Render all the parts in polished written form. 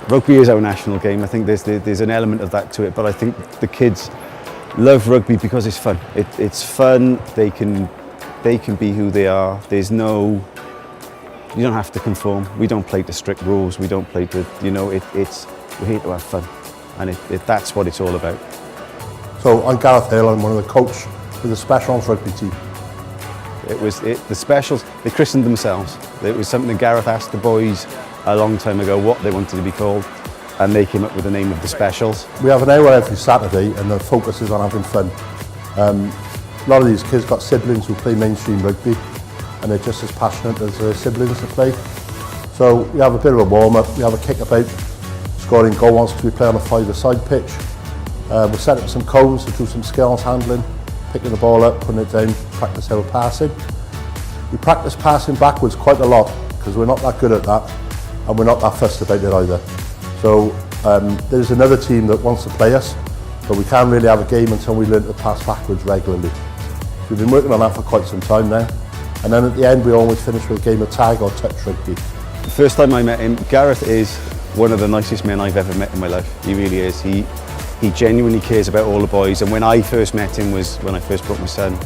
Rugby is our national game. I think there's an element of that to it, but I think the kids love rugby because it's fun. It's fun. They can be who they are. You don't have to conform. We don't play to strict rules. We don't play to, we're here to have fun, and that's what it's all about. So I'm Gareth Hale. I'm one of the coach for the Specials rugby team. The Specials, they christened themselves. It was something Gareth asked the boys a long time ago what they wanted to be called, and they came up with the name of the Specials. We have an hour every Saturday and the focus is on having fun. A lot of these kids got siblings who play mainstream rugby and they're just as passionate as their siblings to play. So we have a bit of a warm-up, we have a kick-about, scoring goals because we play on a five-a-side pitch. We set up some cones to do some skills handling, picking the ball up, putting it down, practice our passing. We practice passing backwards quite a lot because we're not that good at that and we're not that fussed about it either. So there's another team that wants to play us, but we can't really have a game until we learn to pass backwards regularly. We've been working on that for quite some time now. And then at the end we always finish with a game of tag or touch rugby. The first time I met him, Gareth is one of the nicest men I've ever met in my life. He really is. He genuinely cares about all the boys, and when I first met him was when I first brought my son.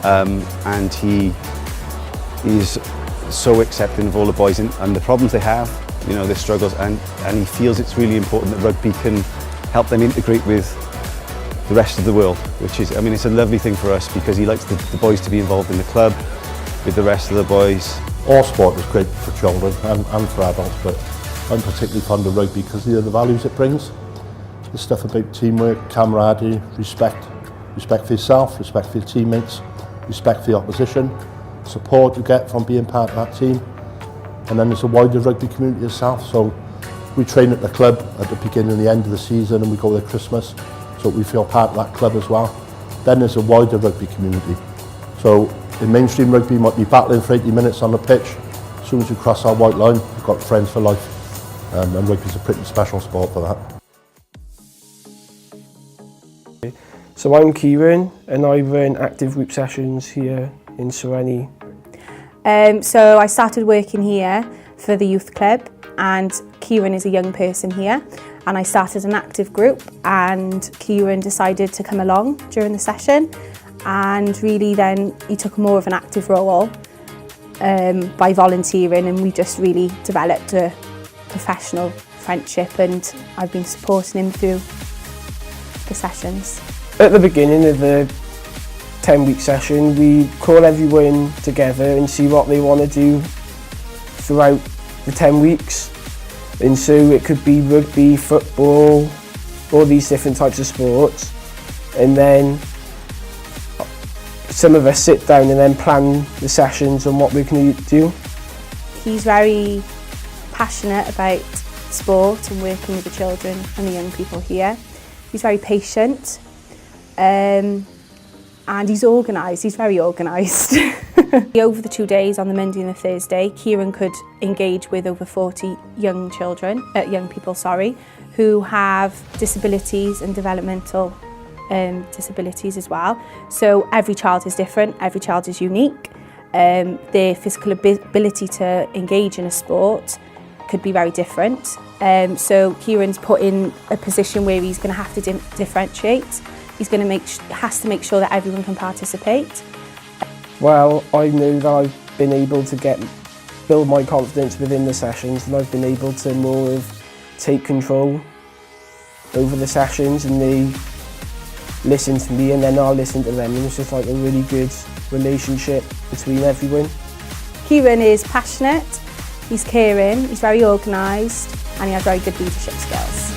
And he's so accepting of all the boys and the problems they have, their struggles, and he feels it's really important that rugby can help them integrate with the rest of the world, which is, it's a lovely thing for us because he likes the boys to be involved in the club with the rest of the boys. All sport is great for children and for adults, but I'm particularly fond of rugby because of the values it brings. The stuff about teamwork, camaraderie, respect for yourself, respect for your teammates, respect for the opposition, support you get from being part of that team, and then there's a wider rugby community itself. So we train at the club at the beginning and the end of the season, and we go there Christmas, so we feel part of that club as well. Then there's a wider rugby community. So in mainstream rugby, you might be battling for 80 minutes on the pitch. As soon as you cross our white line, you've got friends for life, and rugby's a pretty special sport for that. So I'm Kieran and I run active group sessions here in Serenny. So I started working here for the youth club, and Kieran is a young person here, and I started an active group, and Kieran decided to come along during the session, and really then he took more of an active role by volunteering, and we just really developed a professional friendship, and I've been supporting him through the sessions. At the beginning of the 10-week session, we call everyone together and see what they want to do throughout the 10 weeks. And so it could be rugby, football, all these different types of sports. And then some of us sit down and then plan the sessions on what we're going to do. He's very passionate about sport and working with the children and the young people here. He's very patient. And he's organised, he's very organised. Over the 2 days, on the Monday and the Thursday, Kieran could engage with over 40 young people, who have disabilities and developmental disabilities as well. So every child is different, every child is unique. Their physical ability to engage in a sport could be very different. So Kieran's put in a position where he's going to have to differentiate. He's has to make sure that everyone can participate. Well, I know that I've been able to build my confidence within the sessions, and I've been able to take control over the sessions, and they listen to me and then I'll listen to them, and it's just like a really good relationship between everyone. Kieran is passionate, he's caring, he's very organised, and he has very good leadership skills.